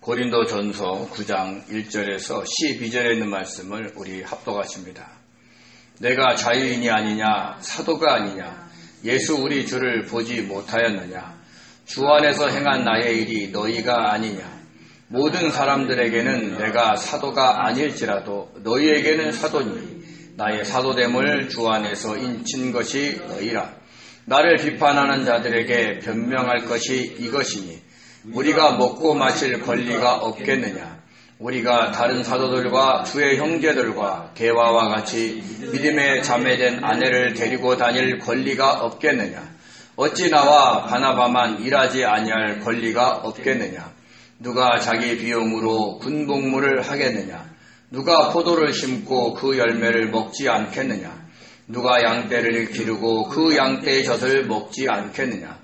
고린도전서 9장 1절에서 12절에 있는 말씀을 우리 합독하십니다. 내가 자유인이 아니냐 사도가 아니냐 예수 우리 주를 보지 못하였느냐 주 안에서 행한 나의 일이 너희가 아니냐 모든 사람들에게는 내가 사도가 아닐지라도 너희에게는 사도니 나의 사도됨을 주 안에서 인친 것이 너희라. 나를 비판하는 자들에게 변명할 것이 이것이니 우리가 먹고 마실 권리가 없겠느냐. 우리가 다른 사도들과 주의 형제들과 게와와 같이 믿음에 자매된 아내를 데리고 다닐 권리가 없겠느냐. 어찌 나와 바나바만 일하지 아니할 권리가 없겠느냐. 누가 자기 비용으로 군복무를 하겠느냐. 누가 포도를 심고 그 열매를 먹지 않겠느냐. 누가 양떼를 기르고 그 양떼의 젖을 먹지 않겠느냐.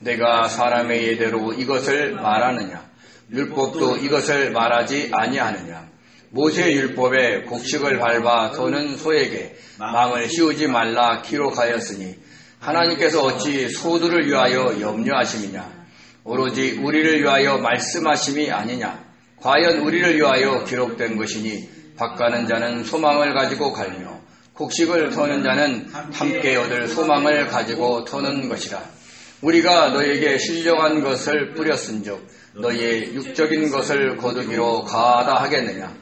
내가 사람의 예대로 이것을 말하느냐. 율법도 이것을 말하지 아니하느냐. 모세의 율법에 곡식을 밟아 터는 소에게 망을 씌우지 말라 기록하였으니 하나님께서 어찌 소들을 위하여 염려하심이냐. 오로지 우리를 위하여 말씀하심이 아니냐. 과연 우리를 위하여 기록된 것이니 밭가는 자는 소망을 가지고 갈며 곡식을 터는 자는 함께 얻을 소망을 가지고 터는 것이라. 우리가 너에게 신령한 것을 뿌렸은즉 너희의 육적인 것을 거두기로 가하다 하겠느냐.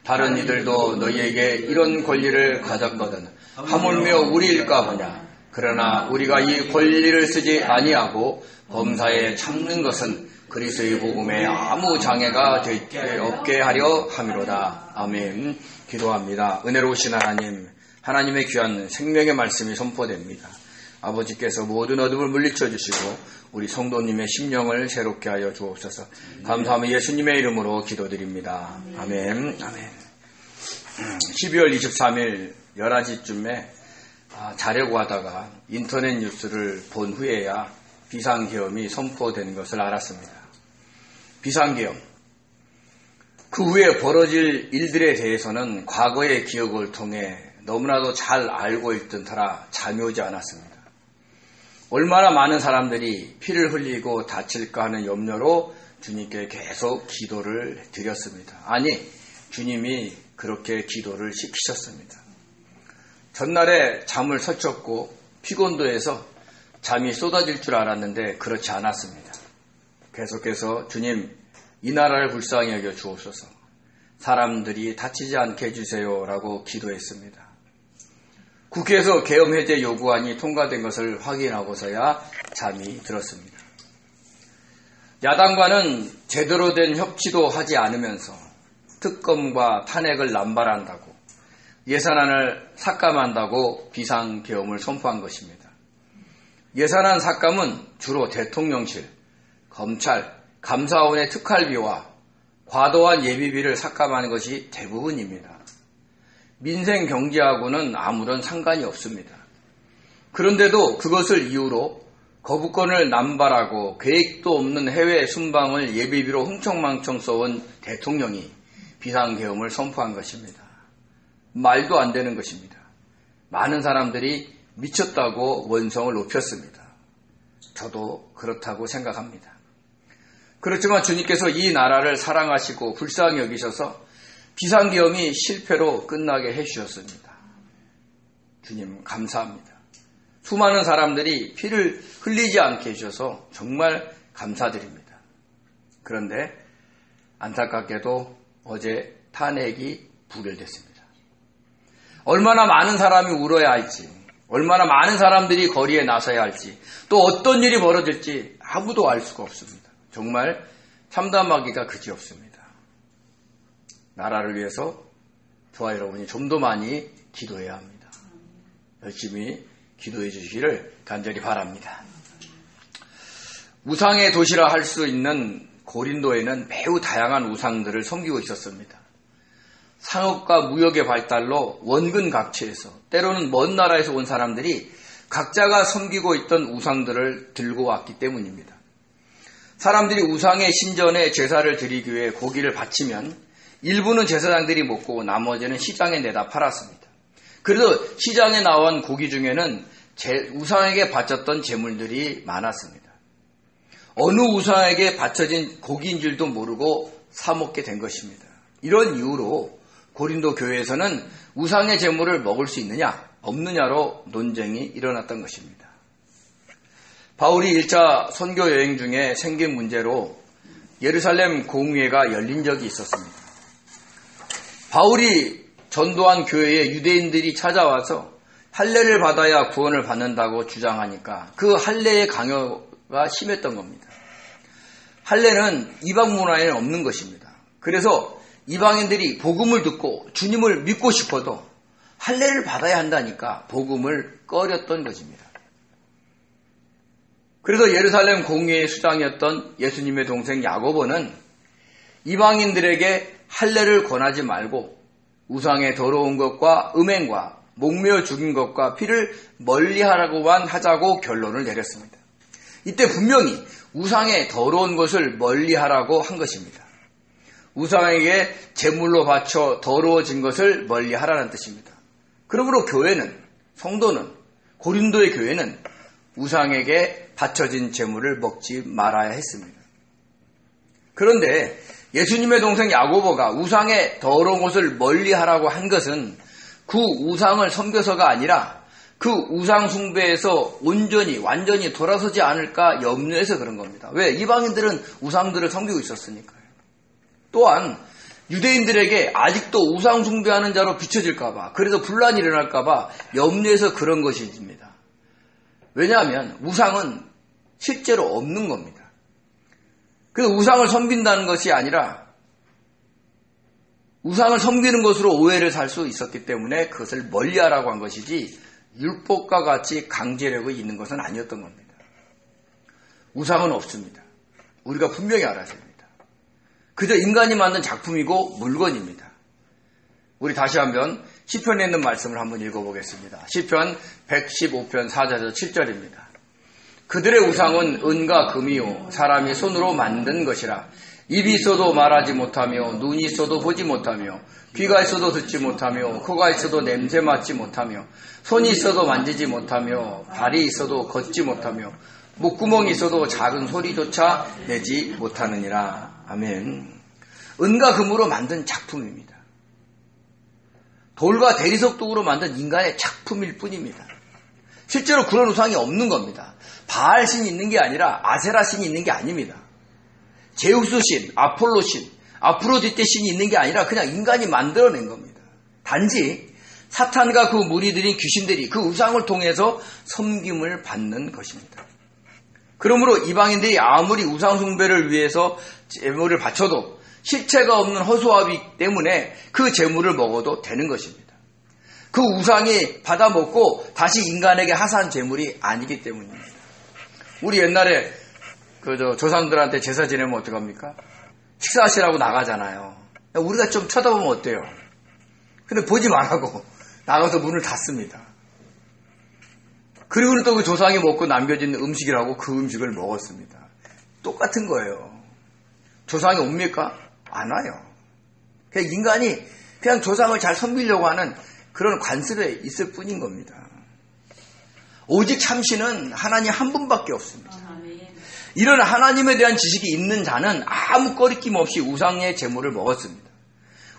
다른 이들도 너희에게 이런 권리를 가졌거든 하물며 우리일까 보냐. 그러나 우리가 이 권리를 쓰지 아니하고 범사에 참는 것은 그리스도의 복음에 아무 장애가 없게 하려 함이로다. 아멘. 기도합니다. 은혜로우신 하나님, 하나님의 귀한 생명의 말씀이 선포됩니다. 아버지께서 모든 어둠을 물리쳐 주시고 우리 성도님의 심령을 새롭게 하여 주옵소서. 감사하며 예수님의 이름으로 기도드립니다. 아멘. 아멘. 12월 23일 11시쯤에 자려고 하다가 인터넷 뉴스를 본 후에야 비상계엄이 선포된 것을 알았습니다. 비상계엄. 그 후에 벌어질 일들에 대해서는 과거의 기억을 통해 너무나도 잘 알고 있던 터라 잠이 오지 않았습니다. 얼마나 많은 사람들이 피를 흘리고 다칠까 하는 염려로 주님께 계속 기도를 드렸습니다. 아니, 주님이 그렇게 기도를 시키셨습니다. 전날에 잠을 설쳤고 피곤도해서 잠이 쏟아질 줄 알았는데 그렇지 않았습니다. 계속해서 주님, 이 나라를 불쌍히 여겨 주옵소서. 사람들이 다치지 않게 해주세요라고 기도했습니다. 국회에서 계엄 해제 요구안이 통과된 것을 확인하고서야 잠이 들었습니다. 야당과는 제대로 된 협치도 하지 않으면서 특검과 탄핵을 남발한다고 예산안을 삭감한다고 비상계엄을 선포한 것입니다. 예산안 삭감은 주로 대통령실, 검찰, 감사원의 특활비와 과도한 예비비를 삭감하는 것이 대부분입니다. 민생 경제하고는 아무런 상관이 없습니다. 그런데도 그것을 이유로 거부권을 남발하고 계획도 없는 해외 순방을 예비비로 흥청망청 써온 대통령이 비상계엄을 선포한 것입니다. 말도 안 되는 것입니다. 많은 사람들이 미쳤다고 원성을 높였습니다. 저도 그렇다고 생각합니다. 그렇지만 주님께서 이 나라를 사랑하시고 불쌍히 여기셔서 비상계엄이 실패로 끝나게 해주셨습니다. 주님 감사합니다. 수많은 사람들이 피를 흘리지 않게 해주셔서 정말 감사드립니다. 그런데 안타깝게도 어제 탄핵이 부결됐습니다. 얼마나 많은 사람이 울어야 할지, 얼마나 많은 사람들이 거리에 나서야 할지, 또 어떤 일이 벌어질지 아무도 알 수가 없습니다. 정말 참담하기가 그지없습니다. 나라를 위해서 저와 여러분이 좀 더 많이 기도해야 합니다. 열심히 기도해 주시기를 간절히 바랍니다. 우상의 도시라 할 수 있는 고린도에는 매우 다양한 우상들을 섬기고 있었습니다. 상업과 무역의 발달로 원근각처에서 때로는 먼 나라에서 온 사람들이 각자가 섬기고 있던 우상들을 들고 왔기 때문입니다. 사람들이 우상의 신전에 제사를 드리기 위해 고기를 바치면 일부는 제사장들이 먹고 나머지는 시장에 내다 팔았습니다. 그래서 시장에 나온 고기 중에는 우상에게 바쳤던 제물들이 많았습니다. 어느 우상에게 바쳐진 고기인 줄도 모르고 사먹게 된 것입니다. 이런 이유로 고린도 교회에서는 우상의 제물을 먹을 수 있느냐 없느냐로 논쟁이 일어났던 것입니다. 바울이 1차 선교 여행 중에 생긴 문제로 예루살렘 공회가 열린 적이 있었습니다. 바울이 전도한 교회에 유대인들이 찾아와서 할례를 받아야 구원을 받는다고 주장하니까 그 할례의 강요가 심했던 겁니다. 할례는 이방 문화에는 없는 것입니다. 그래서 이방인들이 복음을 듣고 주님을 믿고 싶어도 할례를 받아야 한다니까 복음을 꺼렸던 것입니다. 그래서 예루살렘 공회의 수장이었던 예수님의 동생 야고보는 이방인들에게 할례를 권하지 말고 우상의 더러운 것과 음행과 목매어 죽인 것과 피를 멀리하라고만 하자고 결론을 내렸습니다. 이때 분명히 우상의 더러운 것을 멀리하라고 한 것입니다. 우상에게 제물로 바쳐 더러워진 것을 멀리하라는 뜻입니다. 그러므로 교회는, 성도는, 고린도의 교회는 우상에게 바쳐진 제물을 먹지 말아야 했습니다. 그런데 예수님의 동생 야고보가 우상의 더러운 것을 멀리하라고 한 것은 그 우상을 섬겨서가 아니라 그 우상 숭배에서 완전히 돌아서지 않을까 염려해서 그런 겁니다. 왜? 이방인들은 우상들을 섬기고 있었으니까요. 또한 유대인들에게 아직도 우상 숭배하는 자로 비춰질까봐, 그래서 분란이 일어날까봐 염려해서 그런 것입니다. 왜냐하면 우상은 실제로 없는 겁니다. 그 우상을 섬긴다는 것이 아니라 우상을 섬기는 것으로 오해를 살 수 있었기 때문에 그것을 멀리하라고 한 것이지 율법과 같이 강제력이 있는 것은 아니었던 겁니다. 우상은 없습니다. 우리가 분명히 알아야 됩니다. 그저 인간이 만든 작품이고 물건입니다. 우리 다시 한번 시편에 있는 말씀을 한번 읽어보겠습니다. 시편 115편 4절에서 7절입니다. 그들의 우상은 은과 금이요 사람이 손으로 만든 것이라. 입이 있어도 말하지 못하며 눈이 있어도 보지 못하며 귀가 있어도 듣지 못하며 코가 있어도 냄새 맡지 못하며 손이 있어도 만지지 못하며 발이 있어도 걷지 못하며 목구멍이 있어도 작은 소리조차 내지 못하느니라. 아멘. 은과 금으로 만든 작품입니다. 돌과 대리석독으로 만든 인간의 작품일 뿐입니다. 실제로 그런 우상이 없는 겁니다. 바알 신이 있는 게 아니라 아세라 신이 있는 게 아닙니다. 제우스 신, 아폴로 신, 아프로디테 신이 있는 게 아니라 그냥 인간이 만들어낸 겁니다. 단지 사탄과 그 무리들인 귀신들이 그 우상을 통해서 섬김을 받는 것입니다. 그러므로 이방인들이 아무리 우상 숭배를 위해서 제물을 바쳐도 실체가 없는 허수아비 때문에 그 제물을 먹어도 되는 것입니다. 그 우상이 받아먹고 다시 인간에게 하사한 제물이 아니기 때문입니다. 우리 옛날에 조상들한테 제사 지내면 어떡합니까? 식사하시라고 나가잖아요. 우리가 좀 쳐다보면 어때요? 근데 보지 말라고 나가서 문을 닫습니다. 그리고는 또 그 조상이 먹고 남겨진 음식이라고 그 음식을 먹었습니다. 똑같은 거예요. 조상이 옵니까? 안 와요. 그냥 인간이 그냥 조상을 잘 섬기려고 하는 그런 관습에 있을 뿐인 겁니다. 오직 참신은 하나님 한 분밖에 없습니다. 이런 하나님에 대한 지식이 있는 자는 아무 꺼리낌 없이 우상의 제물을 먹었습니다.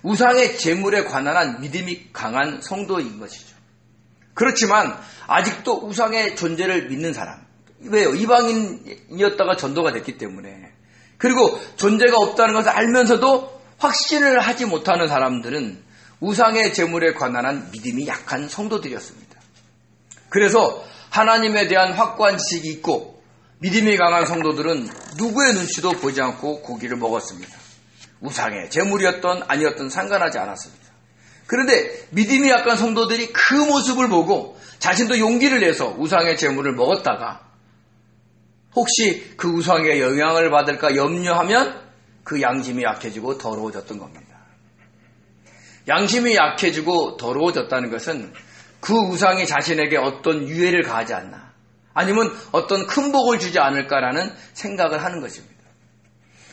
우상의 제물에 관한 믿음이 강한 성도인 것이죠. 그렇지만 아직도 우상의 존재를 믿는 사람, 왜요? 이방인이었다가 전도가 됐기 때문에, 그리고 존재가 없다는 것을 알면서도 확신을 하지 못하는 사람들은 우상의 제물에 관한 믿음이 약한 성도들이었습니다. 그래서 하나님에 대한 확고한 지식이 있고 믿음이 강한 성도들은 누구의 눈치도 보지 않고 고기를 먹었습니다. 우상의 제물이었던 아니었던 상관하지 않았습니다. 그런데 믿음이 약한 성도들이 그 모습을 보고 자신도 용기를 내서 우상의 제물을 먹었다가 혹시 그 우상의 영향을 받을까 염려하면 그 양심이 약해지고 더러워졌던 겁니다. 양심이 약해지고 더러워졌다는 것은 그 우상이 자신에게 어떤 유해를 가하지 않나, 아니면 어떤 큰 복을 주지 않을까라는 생각을 하는 것입니다.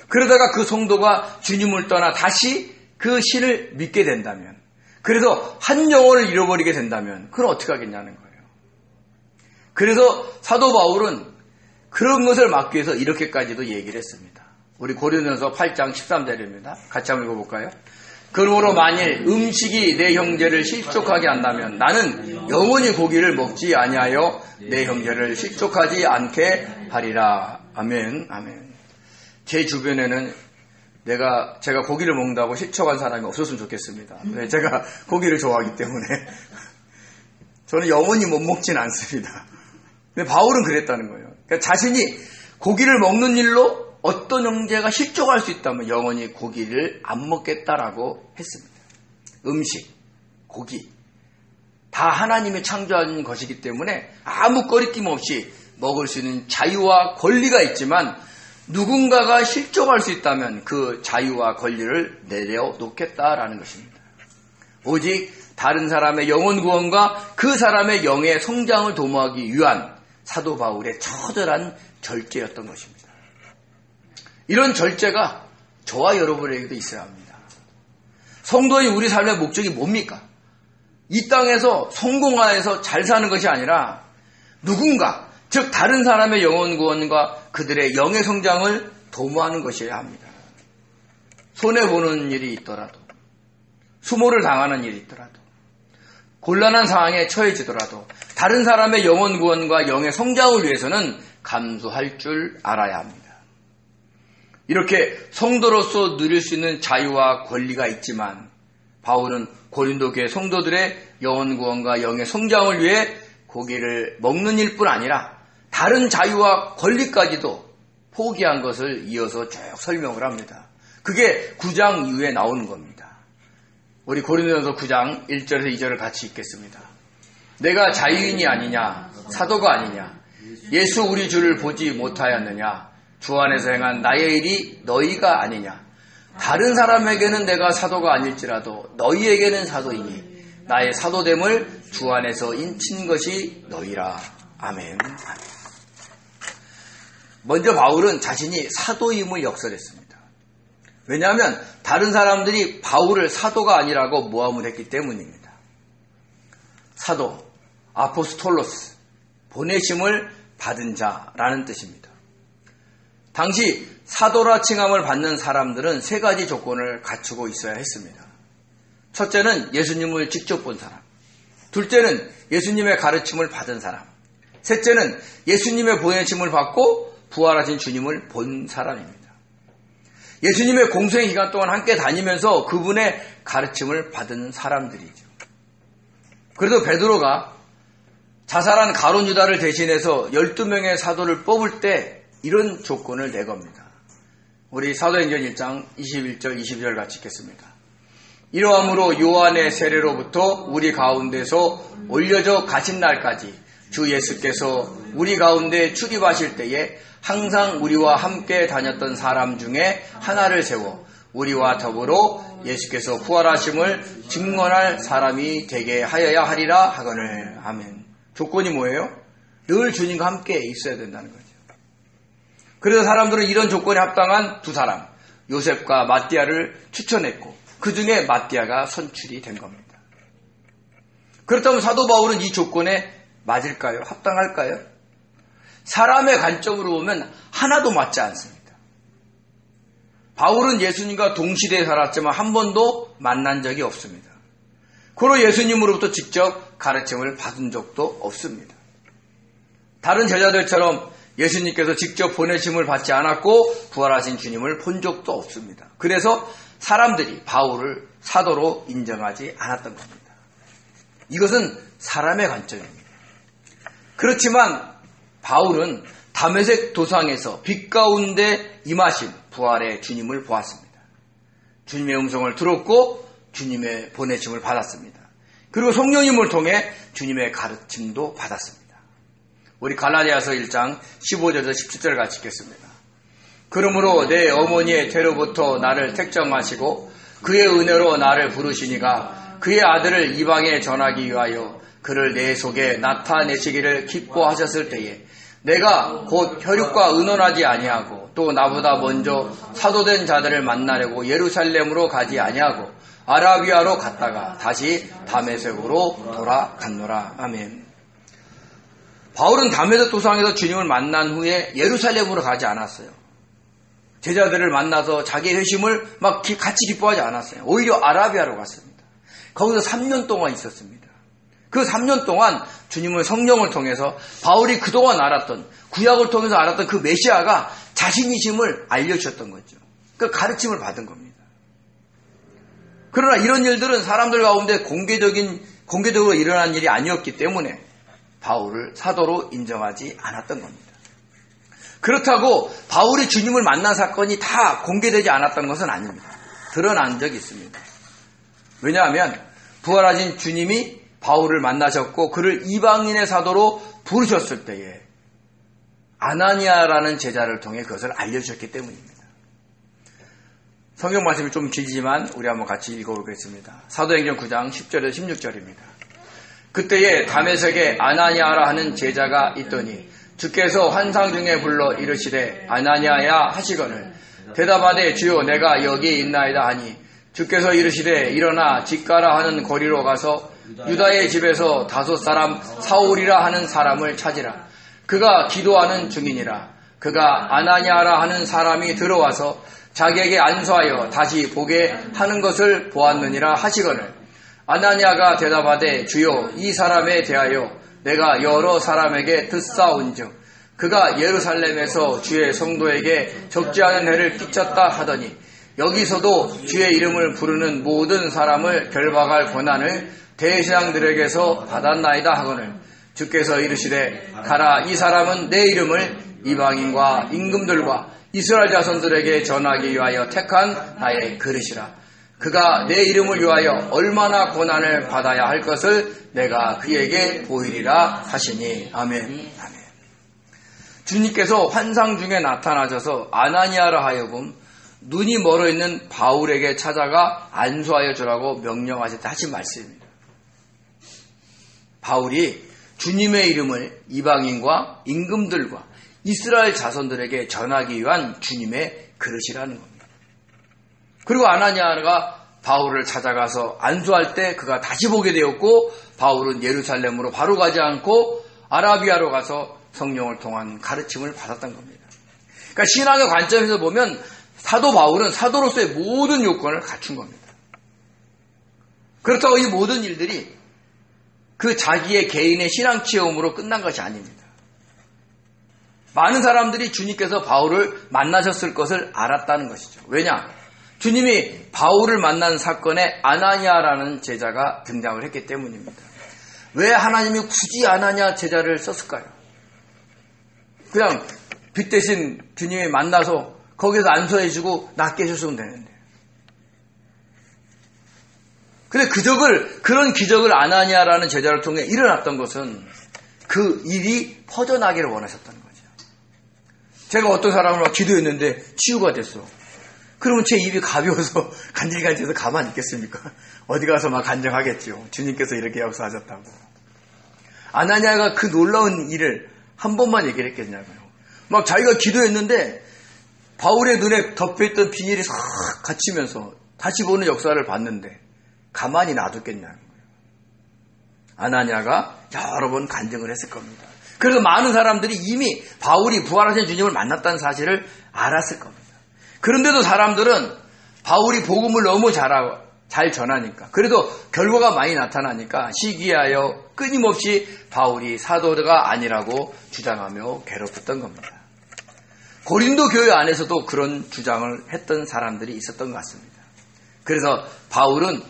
그러다가 그 성도가 주님을 떠나 다시 그 신을 믿게 된다면, 그래서 한 영혼을 잃어버리게 된다면 그건 어떻게 하겠냐는 거예요. 그래서 사도 바울은 그런 것을 막기 위해서 이렇게까지도 얘기를 했습니다. 우리 고린도전서 8장 13절입니다. 같이 한번 읽어볼까요? 그러므로 만일 음식이 내 형제를 실족하게 한다면 나는 영원히 고기를 먹지 아니하여 내 형제를 실족하지 않게 하리라. 아멘, 아멘. 제 주변에는 제가 고기를 먹는다고 실족한 사람이 없었으면 좋겠습니다. 네, 제가 고기를 좋아하기 때문에 저는 영원히 못 먹진 않습니다. 근데 바울은 그랬다는 거예요. 그러니까 자신이 고기를 먹는 일로 어떤 형제가 실족할 수 있다면 영원히 고기를 안 먹겠다라고 했습니다. 음식, 고기 다 하나님이 창조한 것이기 때문에 아무 꺼리낌 없이 먹을 수 있는 자유와 권리가 있지만 누군가가 실족할 수 있다면 그 자유와 권리를 내려놓겠다라는 것입니다. 오직 다른 사람의 영혼 구원과 그 사람의 영의 성장을 도모하기 위한 사도 바울의 처절한 절제였던 것입니다. 이런 절제가 저와 여러분에게도 있어야 합니다. 성도인 우리 삶의 목적이 뭡니까? 이 땅에서 성공하여서 잘 사는 것이 아니라 누군가, 즉 다른 사람의 영혼 구원과 그들의 영의 성장을 도모하는 것이어야 합니다. 손해보는 일이 있더라도, 수모를 당하는 일이 있더라도, 곤란한 상황에 처해지더라도 다른 사람의 영혼 구원과 영의 성장을 위해서는 감수할 줄 알아야 합니다. 이렇게 성도로서 누릴 수 있는 자유와 권리가 있지만 바울은 고린도 교회 성도들의 영혼 구원과 영의 성장을 위해 고기를 먹는 일뿐 아니라 다른 자유와 권리까지도 포기한 것을 이어서 쭉 설명을 합니다. 그게 9장 이후에 나오는 겁니다. 우리 고린도전서 9장 1절에서 2절을 같이 읽겠습니다. 내가 자유인이 아니냐, 사도가 아니냐, 예수 우리 주를 보지 못하였느냐, 주 안에서 행한 나의 일이 너희가 아니냐, 다른 사람에게는 내가 사도가 아닐지라도 너희에게는 사도이니 나의 사도됨을 주 안에서 인친 것이 너희라. 아멘. 먼저 바울은 자신이 사도임을 역설했습니다. 왜냐하면 다른 사람들이 바울을 사도가 아니라고 모함을 했기 때문입니다. 사도, 아포스톨로스, 보내심을 받은 자라는 뜻입니다. 당시 사도라 칭함을 받는 사람들은 세 가지 조건을 갖추고 있어야 했습니다. 첫째는 예수님을 직접 본 사람, 둘째는 예수님의 가르침을 받은 사람, 셋째는 예수님의 보내심을 받고 부활하신 주님을 본 사람입니다. 예수님의 공생의 기간 동안 함께 다니면서 그분의 가르침을 받은 사람들이죠. 그래도 베드로가 자살한 가룟 유다를 대신해서 12명의 사도를 뽑을 때 이런 조건을 내겁니다. 우리 사도행전 1장 21절 22절 같이 읽겠습니다. 이러함으로 요한의 세례로부터 우리 가운데서 올려져 가신 날까지 주 예수께서 우리 가운데 출입하실 때에 항상 우리와 함께 다녔던 사람 중에 하나를 세워 우리와 더불어 예수께서 부활하심을 증언할 사람이 되게 하여야 하리라 하거늘. 아멘. 조건이 뭐예요? 늘 주님과 함께 있어야 된다는 거죠. 그래서 사람들은 이런 조건에 합당한 두 사람, 요셉과 마띠아를 추천했고 그 중에 마띠아가 선출이 된 겁니다. 그렇다면 사도 바울은 이 조건에 맞을까요? 합당할까요? 사람의 관점으로 보면 하나도 맞지 않습니다. 바울은 예수님과 동시대에 살았지만 한 번도 만난 적이 없습니다. 그로 예수님으로부터 직접 가르침을 받은 적도 없습니다. 다른 제자들처럼 예수님께서 직접 보내심을 받지 않았고 부활하신 주님을 본 적도 없습니다. 그래서 사람들이 바울을 사도로 인정하지 않았던 겁니다. 이것은 사람의 관점입니다. 그렇지만 바울은 다메섹 도상에서 빛 가운데 임하신 부활의 주님을 보았습니다. 주님의 음성을 들었고 주님의 보내심을 받았습니다. 그리고 성령님을 통해 주님의 가르침도 받았습니다. 우리 갈라디아서 1장 15절에서 17절 같이 읽겠습니다. 그러므로 내 어머니의 태로부터 나를 택정하시고 그의 은혜로 나를 부르시니가 그의 아들을 이방에 전하기 위하여 그를 내 속에 나타내시기를 기뻐하셨을 때에 내가 곧 혈육과 의논하지 아니하고 또 나보다 먼저 사도된 자들을 만나려고 예루살렘으로 가지 아니하고 아라비아로 갔다가 다시 다메섹으로 돌아갔노라. 아멘. 바울은 다메섹 도상에서 주님을 만난 후에 예루살렘으로 가지 않았어요. 제자들을 만나서 자기의 회심을 막 같이 기뻐하지 않았어요. 오히려 아라비아로 갔습니다. 거기서 3년 동안 있었습니다. 그 3년 동안 주님은 성령을 통해서 바울이 그동안 알았던, 구약을 통해서 알았던 그 메시아가 자신이심을 알려주셨던 거죠. 그 가르침을 받은 겁니다. 그러나 이런 일들은 사람들 가운데 공개적으로 일어난 일이 아니었기 때문에 바울을 사도로 인정하지 않았던 겁니다. 그렇다고 바울이 주님을 만난 사건이 다 공개되지 않았던 것은 아닙니다. 드러난 적이 있습니다. 왜냐하면 부활하신 주님이 바울을 만나셨고 그를 이방인의 사도로 부르셨을 때에 아나니아라는 제자를 통해 그것을 알려주셨기 때문입니다. 성경 말씀이 좀 길지만 우리 한번 같이 읽어보겠습니다. 사도행전 9장 10절에서 16절입니다. 그때에 다메섹에 아나니아라 하는 제자가 있더니 주께서 환상 중에 불러 이르시되 아나니아야 하시거늘 대답하되 주여 내가 여기 있나이다 하니 주께서 이르시되 일어나 집가라 하는 거리로 가서 유다의 집에서 5 사람 사울이라 하는 사람을 찾으라. 그가 기도하는 중이니라. 그가 아나니아라 하는 사람이 들어와서 자기에게 안수하여 다시 보게 하는 것을 보았느니라 하시거늘 아나니아가 대답하되 주여 이 사람에 대하여 내가 여러 사람에게 듣사온즉 그가 예루살렘에서 주의 성도에게 적지 않은 해를 끼쳤다 하더니 여기서도 주의 이름을 부르는 모든 사람을 결박할 권한을 대제사장들에게서 받았나이다 하거늘 주께서 이르시되 가라 이 사람은 내 이름을 이방인과 임금들과 이스라엘 자손들에게 전하기 위하여 택한 나의 그릇이라. 그가 내 이름을 위하여 얼마나 고난을 받아야 할 것을 내가 그에게 보이리라 하시니. 아멘. 아멘. 주님께서 환상 중에 나타나셔서 아나니아라 하여금 눈이 멀어 있는 바울에게 찾아가 안수하여 주라고 명령하셨다 하신 말씀입니다. 바울이 주님의 이름을 이방인과 임금들과 이스라엘 자손들에게 전하기 위한 주님의 그릇이라는 겁니다. 그리고 아나니아가 바울을 찾아가서 안수할 때 그가 다시 보게 되었고 바울은 예루살렘으로 바로 가지 않고 아라비아로 가서 성령을 통한 가르침을 받았던 겁니다. 그러니까 신앙의 관점에서 보면 사도 바울은 사도로서의 모든 요건을 갖춘 겁니다. 그렇다고 이 모든 일들이 그 자기의 개인의 신앙 체험으로 끝난 것이 아닙니다. 많은 사람들이 주님께서 바울을 만나셨을 것을 알았다는 것이죠. 왜냐? 주님이 바울을 만난 사건에 아나니아라는 제자가 등장을 했기 때문입니다. 왜 하나님이 굳이 아나니아 제자를 썼을까요? 그냥 빛 대신 주님이 만나서 거기서 안수해주고 낫게 해줬으면 되는데. 근데 그런 기적을 아나니아라는 제자를 통해 일어났던 것은 그 일이 퍼져나기를 원하셨다는 거죠. 제가 어떤 사람을 막 기도했는데 치유가 됐어. 그러면 제 입이 가벼워서 간질간질해서 가만히 있겠습니까? 어디 가서 막 간증하겠죠. 주님께서 이렇게 역사하셨다고. 아나니아가 그 놀라운 일을 한 번만 얘기를 했겠냐고요. 막 자기가 기도했는데 바울의 눈에 덮여있던 비닐이 싹 갇히면서 다시 보는 역사를 봤는데 가만히 놔뒀겠냐는 거예요. 아나니아가 여러 번 간증을 했을 겁니다. 그래서 많은 사람들이 이미 바울이 부활하신 주님을 만났다는 사실을 알았을 겁니다. 그런데도 사람들은 바울이 복음을 너무 잘 전하니까, 그래도 결과가 많이 나타나니까 시기하여 끊임없이 바울이 사도가 아니라고 주장하며 괴롭혔던 겁니다. 고린도 교회 안에서도 그런 주장을 했던 사람들이 있었던 것 같습니다. 그래서 바울은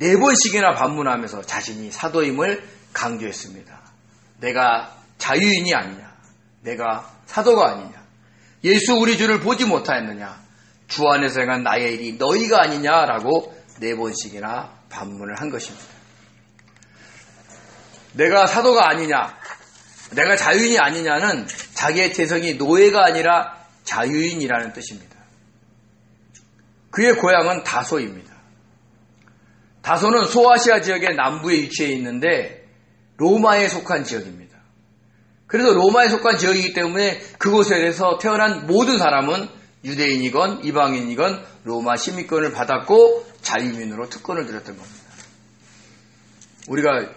4번씩이나 반문하면서 자신이 사도임을 강조했습니다. 내가 자유인이 아니냐, 내가 사도가 아니냐, 예수 우리 주를 보지 못하였느냐, 주 안에서 행한 나의 일이 너희가 아니냐라고 4번씩이나 반문을 한 것입니다. 내가 사도가 아니냐, 내가 자유인이 아니냐는 자기의 태성이 노예가 아니라 자유인이라는 뜻입니다. 그의 고향은 다소입니다. 다소는 소아시아 지역의 남부에 위치해 있는데 로마에 속한 지역입니다. 그래서 로마에 속한 지역이기 때문에 그곳에서 태어난 모든 사람은 유대인이건 이방인이건 로마 시민권을 받았고 자유민으로 특권을 드렸던 겁니다. 우리가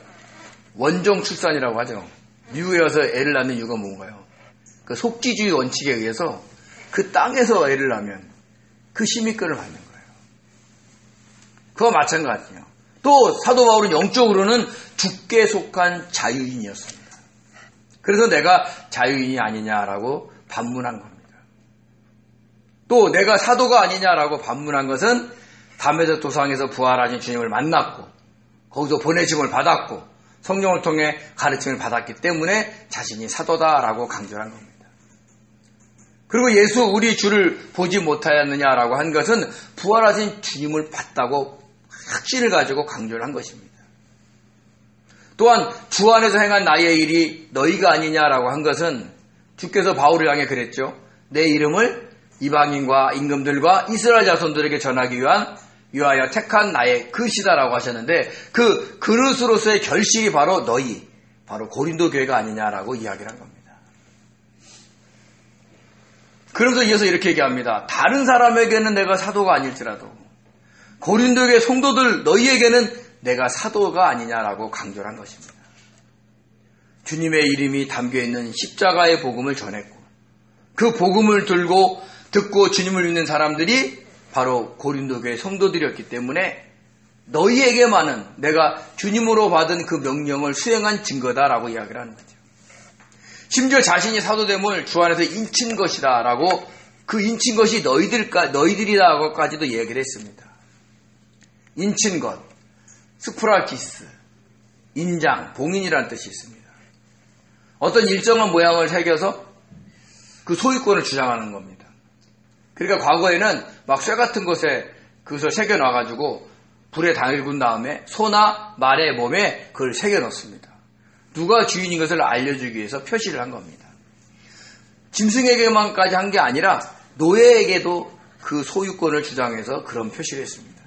원정 출산이라고 하죠. 미국에 와서 애를 낳는 이유가 뭔가요? 그 속기주의 원칙에 의해서 그 땅에서 애를 낳으면 그 시민권을 받는 거예요. 그와 마찬가지예요. 또 사도 바울은 영적으로는 주께 속한 자유인이었습니다. 그래서 내가 자유인이 아니냐라고 반문한 겁니다. 또 내가 사도가 아니냐라고 반문한 것은 담에서 도상에서 부활하신 주님을 만났고 거기서 보내심을 받았고 성령을 통해 가르침을 받았기 때문에 자신이 사도다라고 강조한 겁니다. 그리고 예수 우리 주를 보지 못하였느냐라고 한 것은 부활하신 주님을 봤다고 확신을 가지고 강조를 한 것입니다. 또한 주 안에서 행한 나의 일이 너희가 아니냐라고 한 것은 주께서 바울을 향해 그랬죠. 내 이름을 이방인과 임금들과 이스라엘 자손들에게 전하기 위하여 택한 나의 그릇이다라고 하셨는데 그 그릇으로서의 결실이 바로 너희, 바로 고린도 교회가 아니냐라고 이야기를 한 겁니다. 그러면서 이어서 이렇게 얘기합니다. 다른 사람에게는 내가 사도가 아닐지라도 고린도 교회 성도들 너희에게는 내가 사도가 아니냐라고 강조를 한 것입니다. 주님의 이름이 담겨있는 십자가의 복음을 전했고 그 복음을 듣고 주님을 믿는 사람들이 바로 고린도 교회 성도들이었기 때문에 너희에게만은 내가 주님으로 받은 그 명령을 수행한 증거다라고 이야기를 하는 거죠. 심지어 자신이 사도됨을 주 안에서 인친 것이다라고 그 인친 것이 너희들이라고까지도 얘기를 했습니다. 인친 것, 스프라키스, 인장, 봉인이라는 뜻이 있습니다. 어떤 일정한 모양을 새겨서 그 소유권을 주장하는 겁니다. 그러니까 과거에는 막 쇠 같은 것에 그것을 새겨놔가지고 불에 달군 다음에 소나 말의 몸에 그걸 새겨놓습니다. 누가 주인인 것을 알려주기 위해서 표시를 한 겁니다. 짐승에게만까지 한 게 아니라 노예에게도 그 소유권을 주장해서 그런 표시를 했습니다.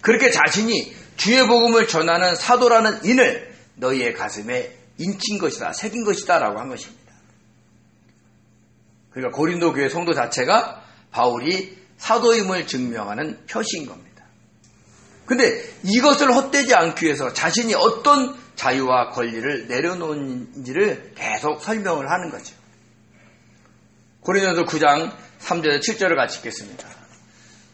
그렇게 자신이 주의 복음을 전하는 사도라는 인을 너희의 가슴에 인친 것이다, 새긴 것이다 라고 한 것입니다. 그러니까 고린도 교회 성도 자체가 바울이 사도임을 증명하는 표시인 겁니다. 근데 이것을 헛되지 않기 위해서 자신이 어떤 자유와 권리를 내려놓은지를 계속 설명을 하는 거죠. 고린도서 9장 3절에서 7절을 같이 읽겠습니다.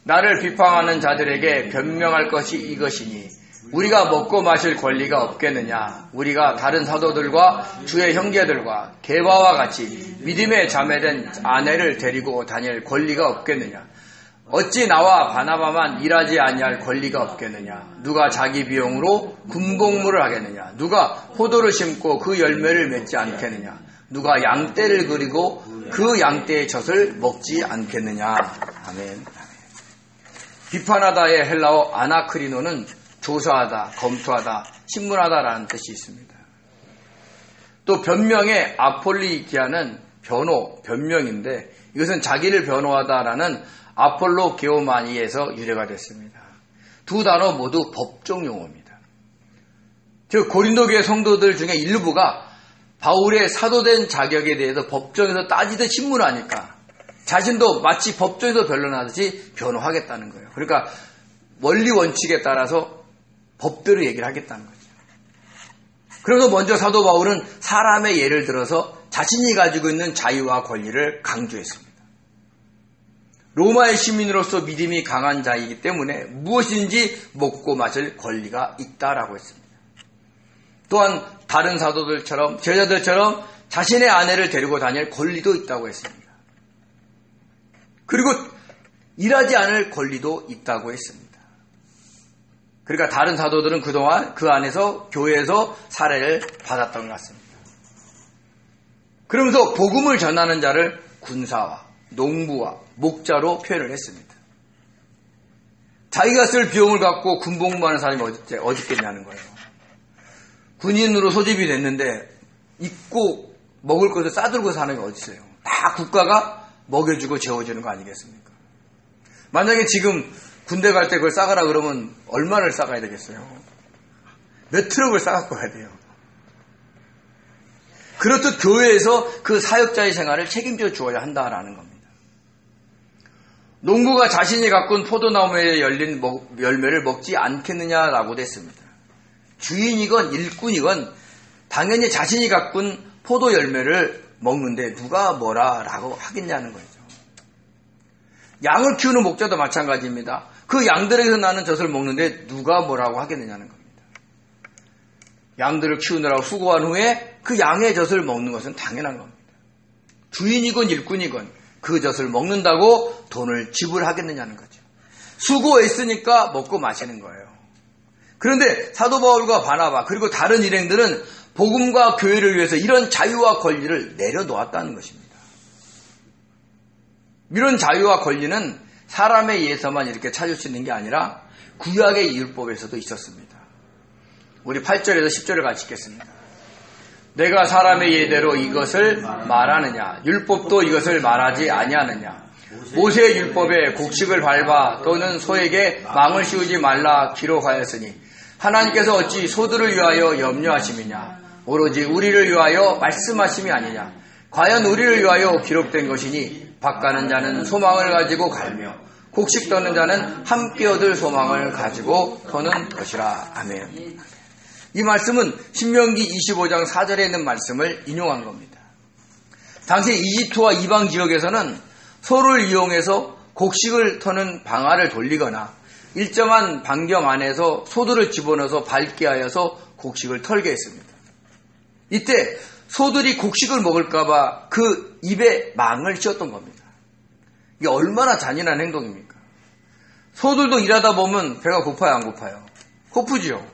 나를 비방하는 자들에게 변명할 것이 이것이니 우리가 먹고 마실 권리가 없겠느냐. 우리가 다른 사도들과 주의 형제들과 게바와 같이 믿음의 자매된 아내를 데리고 다닐 권리가 없겠느냐. 어찌 나와 바나바만 일하지 아니할 권리가 없겠느냐. 누가 자기 비용으로 군복무를 하겠느냐. 누가 포도를 심고 그 열매를 맺지 않겠느냐. 누가 양떼를 그리고 그 양떼의 젖을 먹지 않겠느냐. 아멘. 비판하다의 헬라어 아나크리노는 조사하다, 검토하다, 신문하다라는 뜻이 있습니다. 또 변명의 아폴리기아는 변명인데 이것은 자기를 변호하다라는 아폴로 게오마니에서 유래가 됐습니다. 두 단어 모두 법정 용어입니다. 즉 고린도 교회 성도들 중에 일부가 바울의 사도된 자격에 대해서 법정에서 따지듯 신문하니까 자신도 마치 법정에서 변론하듯이 변호하겠다는 거예요. 그러니까 원리 원칙에 따라서 법대로 얘기를 하겠다는 거죠. 그래서 먼저 사도 바울은 사람의 예를 들어서 자신이 가지고 있는 자유와 권리를 강조했습니다. 로마의 시민으로서 믿음이 강한 자이기 때문에 무엇인지 먹고 마실 권리가 있다라고 했습니다. 또한 다른 사도들처럼 제자들처럼 자신의 아내를 데리고 다닐 권리도 있다고 했습니다. 그리고 일하지 않을 권리도 있다고 했습니다. 그러니까 다른 사도들은 그동안 그 안에서 교회에서 사례를 받았던 것 같습니다. 그러면서 복음을 전하는 자를 군사와 농부와 목자로 표현을 했습니다. 자기가 쓸 비용을 갖고 군복무하는 사람이 어디 있겠냐는 거예요. 군인으로 소집이 됐는데 입고 먹을 것을 싸들고 사는 게 어디 있어요. 다 국가가 먹여주고 재워주는 거 아니겠습니까? 만약에 지금 군대 갈 때 그걸 싸가라 그러면 얼마를 싸가야 되겠어요? 몇 트럭을 싸갖고 가야 돼요. 그렇듯 교회에서 그 사역자의 생활을 책임져 주어야 한다라는 겁니다. 농부가 자신이 가꾼 포도나무에 열린 열매를 먹지 않겠느냐라고 됐습니다. 주인이건 일꾼이건 당연히 자신이 가꾼 포도 열매를 먹는데 누가 뭐라라고 하겠냐는 거죠. 양을 키우는 목자도 마찬가지입니다. 그 양들에게서 나는 젖을 먹는데 누가 뭐라고 하겠느냐는 겁니다. 양들을 키우느라고 수고한 후에 그 양의 젖을 먹는 것은 당연한 겁니다. 주인이건 일꾼이건 그 젖을 먹는다고 돈을 지불하겠느냐는 거죠. 수고했으니까 먹고 마시는 거예요. 그런데 사도 바울과 바나바 그리고 다른 일행들은 복음과 교회를 위해서 이런 자유와 권리를 내려놓았다는 것입니다. 이런 자유와 권리는 사람에 의해서만 이렇게 찾을 수 있는 게 아니라 구약의 율법에서도 있었습니다. 우리 8절에서 10절을 같이 읽겠습니다. 내가 사람의 예대로 이것을 말하느냐 율법도 이것을 말하지 아니하느냐 모세의 율법에 곡식을 밟아 또는 소에게 망을 씌우지 말라 기록하였으니 하나님께서 어찌 소들을 위하여 염려하심이냐 오로지 우리를 위하여 말씀하심이 아니냐 과연 우리를 위하여 기록된 것이니 밭가는 자는 소망을 가지고 갈며 곡식 떠는 자는 함께 얻을 소망을 가지고 서는 것이라. 아멘. 이 말씀은 신명기 25장 4절에 있는 말씀을 인용한 겁니다. 당시 이집트와 이방 지역에서는 소를 이용해서 곡식을 터는 방아를 돌리거나 일정한 반경 안에서 소들을 집어넣어서 밟게 하여서 곡식을 털게 했습니다. 이때 소들이 곡식을 먹을까봐 그 입에 망을 씌웠던 겁니다. 이게 얼마나 잔인한 행동입니까? 소들도 일하다 보면 배가 고파요, 안 고파요? 고프지요.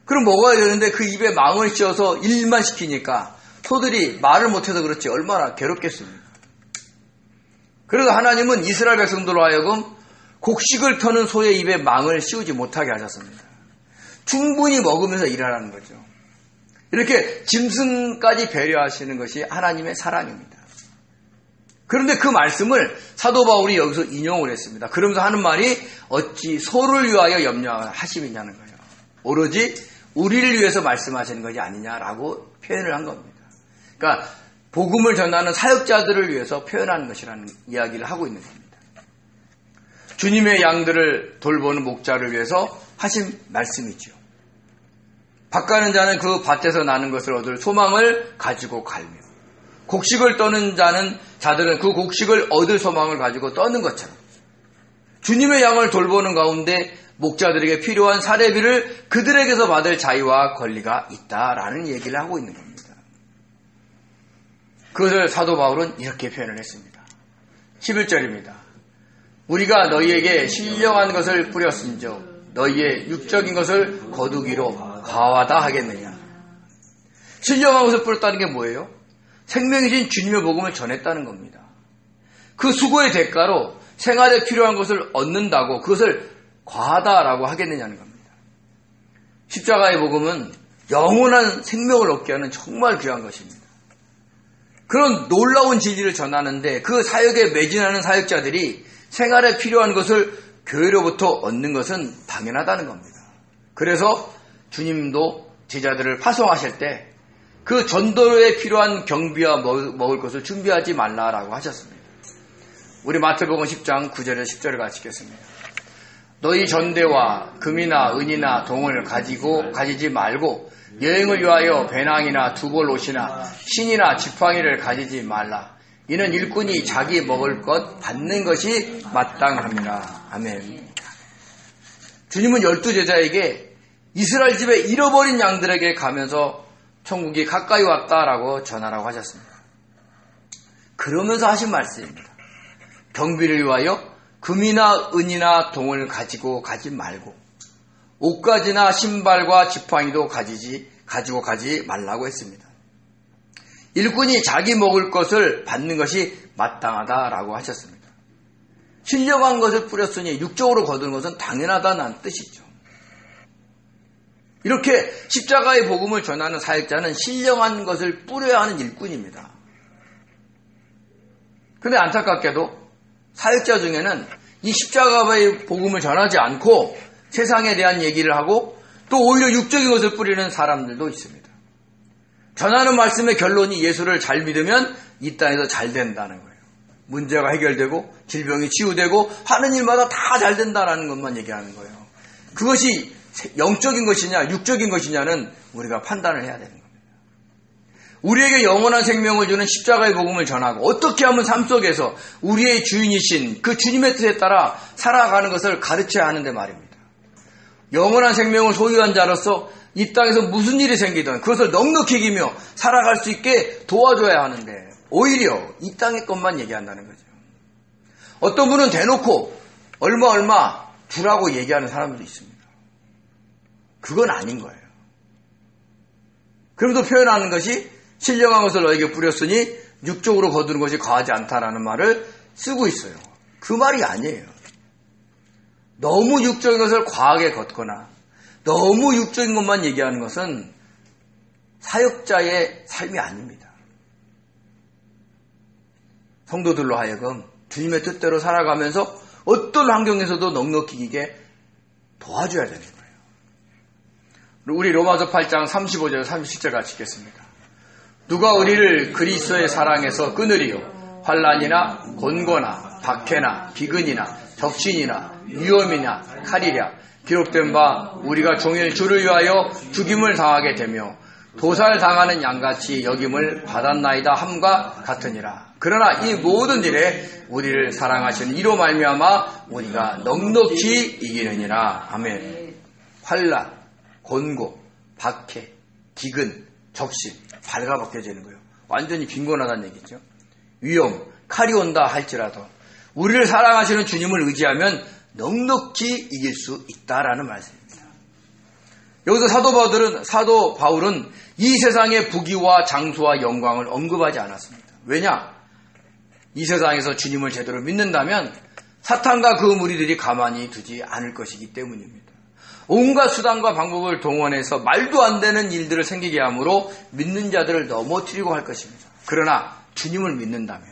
그럼 먹어야 되는데 그 입에 망을 씌워서 일만 시키니까 소들이 말을 못해서 그렇지 얼마나 괴롭겠습니까? 그래서 하나님은 이스라엘 백성들로 하여금 곡식을 터는 소의 입에 망을 씌우지 못하게 하셨습니다. 충분히 먹으면서 일하라는 거죠. 이렇게 짐승까지 배려하시는 것이 하나님의 사랑입니다. 그런데 그 말씀을 사도 바울이 여기서 인용을 했습니다. 그러면서 하는 말이 어찌 소를 위하여 염려하심이냐는 거예요. 오로지 우리를 위해서 말씀하시는 것이 아니냐라고 표현을 한 겁니다. 그러니까 복음을 전하는 사역자들을 위해서 표현하는 것이라는 이야기를 하고 있는 겁니다. 주님의 양들을 돌보는 목자를 위해서 하신 말씀이죠. 밭가는 자는 그 밭에서 나는 것을 얻을 소망을 가지고 갈며 곡식을 떠는 자들은 그 곡식을 얻을 소망을 가지고 떠는 것처럼 주님의 양을 돌보는 가운데 목자들에게 필요한 사례비를 그들에게서 받을 자유와 권리가 있다라는 얘기를 하고 있는 겁니다. 그것을 사도 바울은 이렇게 표현을 했습니다. 11절입니다. 우리가 너희에게 신령한 것을 뿌렸은즉 너희의 육적인 것을 거두기로 과하다 하겠느냐. 신령한 것을 뿌렸다는 게 뭐예요? 생명이신 주님의 복음을 전했다는 겁니다. 그 수고의 대가로 생활에 필요한 것을 얻는다고 그것을 과하다라고 하겠느냐는 겁니다. 십자가의 복음은 영원한 생명을 얻게 하는 정말 귀한 것입니다. 그런 놀라운 진리를 전하는데 그 사역에 매진하는 사역자들이 생활에 필요한 것을 교회로부터 얻는 것은 당연하다는 겁니다. 그래서 주님도 제자들을 파송하실 때 그 전도에 필요한 경비와 먹을 것을 준비하지 말라라고 하셨습니다. 우리 마태복음 10장 9절에서 10절을 같이 읽겠습니다. 너희 전대와 금이나 은이나 동을 가지지 말고 여행을 위하여 배낭이나 두벌 옷이나 신이나 지팡이를 가지지 말라. 이는 일꾼이 자기 먹을 것 받는 것이 마땅함이라. 아멘. 주님은 12제자에게 이스라엘 집에 잃어버린 양들에게 가면서 천국이 가까이 왔다라고 전하라고 하셨습니다. 그러면서 하신 말씀입니다. 경비를 위하여 금이나 은이나 동을 가지고 가지 말고 옷가지나 신발과 지팡이도 가지고 가지 말라고 했습니다. 일꾼이 자기 먹을 것을 받는 것이 마땅하다라고 하셨습니다. 신령한 것을 뿌렸으니 육적으로 거두는 것은 당연하다는 뜻이죠. 이렇게 십자가의 복음을 전하는 사역자는 신령한 것을 뿌려야 하는 일꾼입니다. 그런데 안타깝게도 사역자 중에는 이 십자가의 복음을 전하지 않고 세상에 대한 얘기를 하고 또 오히려 육적인 것을 뿌리는 사람들도 있습니다. 전하는 말씀의 결론이 예수를 잘 믿으면 이 땅에서 잘 된다는 거예요. 문제가 해결되고 질병이 치유되고 하는 일마다 다 잘 된다는 것만 얘기하는 거예요. 그것이 영적인 것이냐 육적인 것이냐는 우리가 판단을 해야 되는 겁니다. 우리에게 영원한 생명을 주는 십자가의 복음을 전하고 어떻게 하면 삶 속에서 우리의 주인이신 그 주님의 뜻에 따라 살아가는 것을 가르쳐야 하는데 말입니다. 영원한 생명을 소유한 자로서 이 땅에서 무슨 일이 생기든 그것을 넉넉히 이기며 살아갈 수 있게 도와줘야 하는데 오히려 이 땅의 것만 얘기한다는 거죠. 어떤 분은 대놓고 얼마 주라고 얘기하는 사람도 있습니다. 그건 아닌 거예요. 그러면서 표현하는 것이 신령한 것을 너에게 뿌렸으니 육적으로 거두는 것이 과하지 않다라는 말을 쓰고 있어요. 그 말이 아니에요. 너무 육적인 것을 과하게 걷거나 너무 육적인 것만 얘기하는 것은 사역자의 삶이 아닙니다. 성도들로 하여금 주님의 뜻대로 살아가면서 어떤 환경에서도 넉넉히 이기게 도와줘야 되는 거예요. 우리 로마서 8장 35절 37절 같이 읽겠습니다. 누가 우리를 그리스도의 사랑에서 끊으리요? 환난이나 곤고나 박해나 비근이나 적신이나 위험이나 칼이랴. 기록된 바 우리가 종일 주를 위하여 죽임을 당하게 되며 도살당하는 양같이 여김을 받았나이다 함과 같으니라. 그러나 이 모든 일에 우리를 사랑하시는 이로 말미암아 우리가 넉넉히 이기느니라. 아멘. 환난, 곤고, 박해, 기근, 적신 발가벗겨지는 거예요. 완전히 빈곤하다는 얘기죠. 위험, 칼이 온다 할지라도 우리를 사랑하시는 주님을 의지하면 넉넉히 이길 수 있다라는 말씀입니다. 여기서 사도 바울은 이 세상의 부귀와 장수와 영광을 언급하지 않았습니다. 왜냐? 이 세상에서 주님을 제대로 믿는다면 사탄과 그 무리들이 가만히 두지 않을 것이기 때문입니다. 온갖 수단과 방법을 동원해서 말도 안 되는 일들을 생기게 함으로 믿는 자들을 넘어뜨리고 할 것입니다. 그러나 주님을 믿는다면,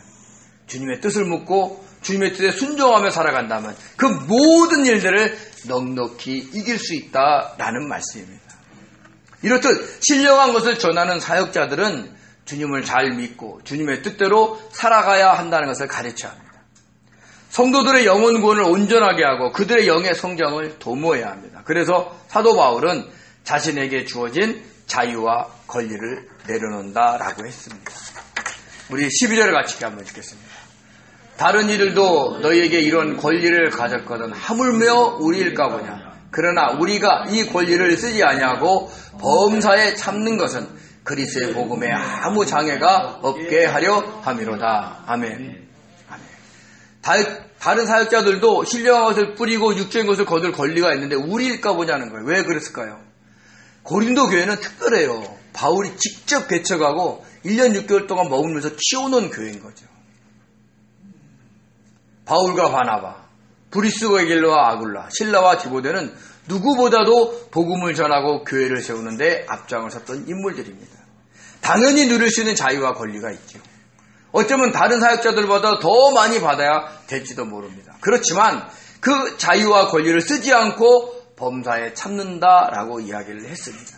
주님의 뜻을 묻고 주님의 뜻에 순종하며 살아간다면 그 모든 일들을 넉넉히 이길 수 있다라는 말씀입니다. 이렇듯 신령한 것을 전하는 사역자들은 주님을 잘 믿고 주님의 뜻대로 살아가야 한다는 것을 가르쳐야 합니다. 성도들의 영혼 구원을 온전하게 하고 그들의 영의 성장을 도모해야 합니다. 그래서 사도 바울은 자신에게 주어진 자유와 권리를 내려놓는다라고 했습니다. 우리 12절을 같이 한번 읽겠습니다. 다른 이들도 너희에게 이런 권리를 가졌거든 하물며 우리일까 보냐. 그러나 우리가 이 권리를 쓰지 아니하고 범사에 참는 것은 그리스도의 복음에 아무 장애가 없게 하려 함이로다. 아멘. 다른 사역자들도 신령한 것을 뿌리고 육적인 것을 거둘 권리가 있는데 우리일까 보냐는 거예요. 왜 그랬을까요? 고린도 교회는 특별해요. 바울이 직접 개척하고 1년 6개월 동안 머물면서 키워놓은 교회인 거죠. 바울과 바나바, 브리스과 길로와 아굴라, 실라와 디모데는 누구보다도 복음을 전하고 교회를 세우는데 앞장을 섰던 인물들입니다. 당연히 누릴 수 있는 자유와 권리가 있죠. 어쩌면 다른 사역자들보다 더 많이 받아야 될지도 모릅니다. 그렇지만 그 자유와 권리를 쓰지 않고 범사에 참는다라고 이야기를 했습니다.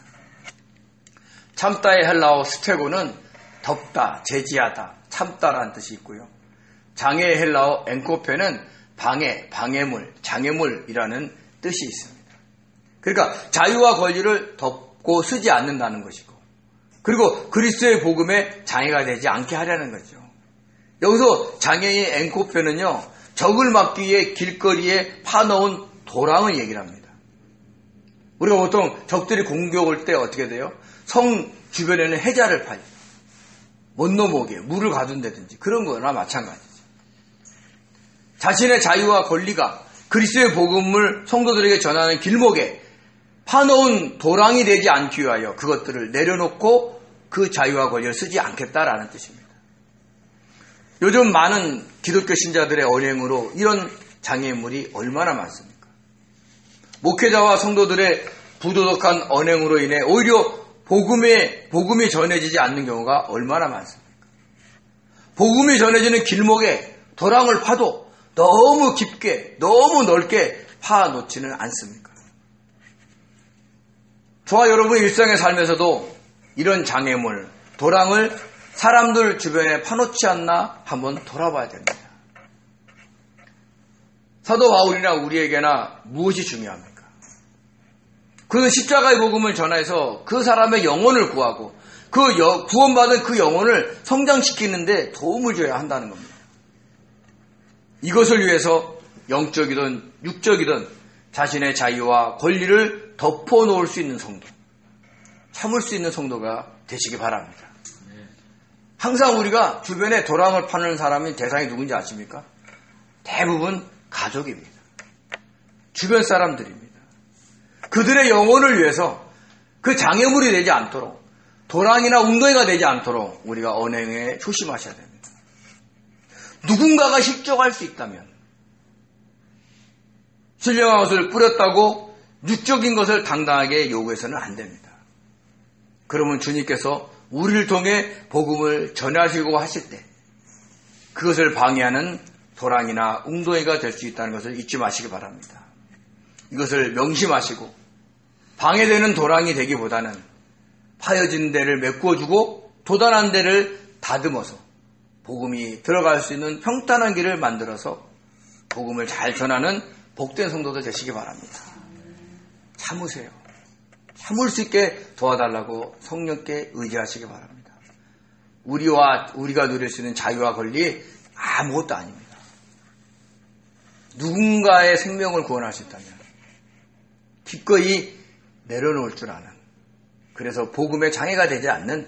참다의 헬라어 스테고는 덮다, 제지하다, 참다라는 뜻이 있고요. 장애의 헬라어 엔코페는 방해, 방해물, 장애물이라는 뜻이 있습니다. 그러니까 자유와 권리를 덮고 쓰지 않는다는 것이고 그리고 그리스도의 복음에 장애가 되지 않게 하려는 거죠. 여기서 장애의 엔코페는요, 적을 막기 위해 길거리에 파놓은 도랑을 얘기를 합니다. 우리가 보통 적들이 공격 올 때 어떻게 돼요? 성 주변에는 해자를 파요. 못 넘어오게 물을 가둔다든지 그런 거나 마찬가지죠. 자신의 자유와 권리가 그리스도의 복음을 성도들에게 전하는 길목에 파놓은 도랑이 되지 않기 위하여 그것들을 내려놓고 그 자유와 권리를 쓰지 않겠다라는 뜻입니다. 요즘 많은 기독교 신자들의 언행으로 이런 장애물이 얼마나 많습니까? 목회자와 성도들의 부도덕한 언행으로 인해 오히려 복음이 전해지지 않는 경우가 얼마나 많습니까? 복음이 전해지는 길목에 도랑을 파도 너무 깊게, 너무 넓게 파놓지는 않습니까? 저와 여러분의 일상에 살면서도 이런 장애물, 도랑을 사람들 주변에 파놓지 않나 한번 돌아봐야 됩니다. 사도 바울이나 우리에게나 무엇이 중요합니까? 그는 십자가의 복음을 전해서 그 사람의 영혼을 구하고 구원받은 그 영혼을 성장시키는데 도움을 줘야 한다는 겁니다. 이것을 위해서 영적이든 육적이든 자신의 자유와 권리를 덮어놓을 수 있는 성도, 참을 수 있는 성도가 되시기 바랍니다. 항상 우리가 주변에 도랑을 파는 사람의 대상이 누군지 아십니까? 대부분 가족입니다. 주변 사람들입니다. 그들의 영혼을 위해서 그 장애물이 되지 않도록, 도랑이나 웅덩이가 되지 않도록 우리가 언행에 조심하셔야 됩니다. 누군가가 실족할 수 있다면 신령한 것을 뿌렸다고 육적인 것을 당당하게 요구해서는 안 됩니다. 그러면 주님께서 우리를 통해 복음을 전하시고 하실 때 그것을 방해하는 도랑이나 웅덩이가 될 수 있다는 것을 잊지 마시기 바랍니다. 이것을 명심하시고 방해되는 도랑이 되기보다는 파여진 데를 메꾸어주고 도단한 데를 다듬어서 복음이 들어갈 수 있는 평탄한 길을 만들어서 복음을 잘 전하는 복된 성도들 되시기 바랍니다. 참으세요. 참을 수 있게 도와달라고 성령께 의지하시기 바랍니다. 우리가 누릴 수 있는 자유와 권리 아무것도 아닙니다. 누군가의 생명을 구원할 수 있다면 기꺼이 내려놓을 줄 아는, 그래서 복음의 장애가 되지 않는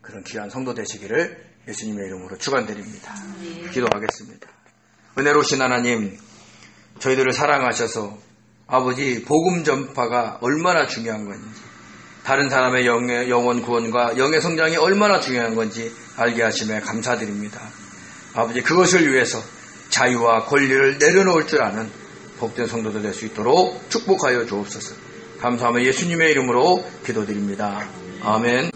그런 귀한 성도 되시기를 예수님의 이름으로 축원드립니다. 기도하겠습니다. 은혜로우신 하나님, 저희들을 사랑하셔서 아버지 복음 전파가 얼마나 중요한 건지, 다른 사람의 영혼 구원과 영의 성장이 얼마나 중요한 건지 알게 하심에 감사드립니다. 아버지, 그것을 위해서 자유와 권리를 내려놓을 줄 아는 복된 성도들 될 수 있도록 축복하여 주옵소서. 감사하며 예수님의 이름으로 기도드립니다. 아멘.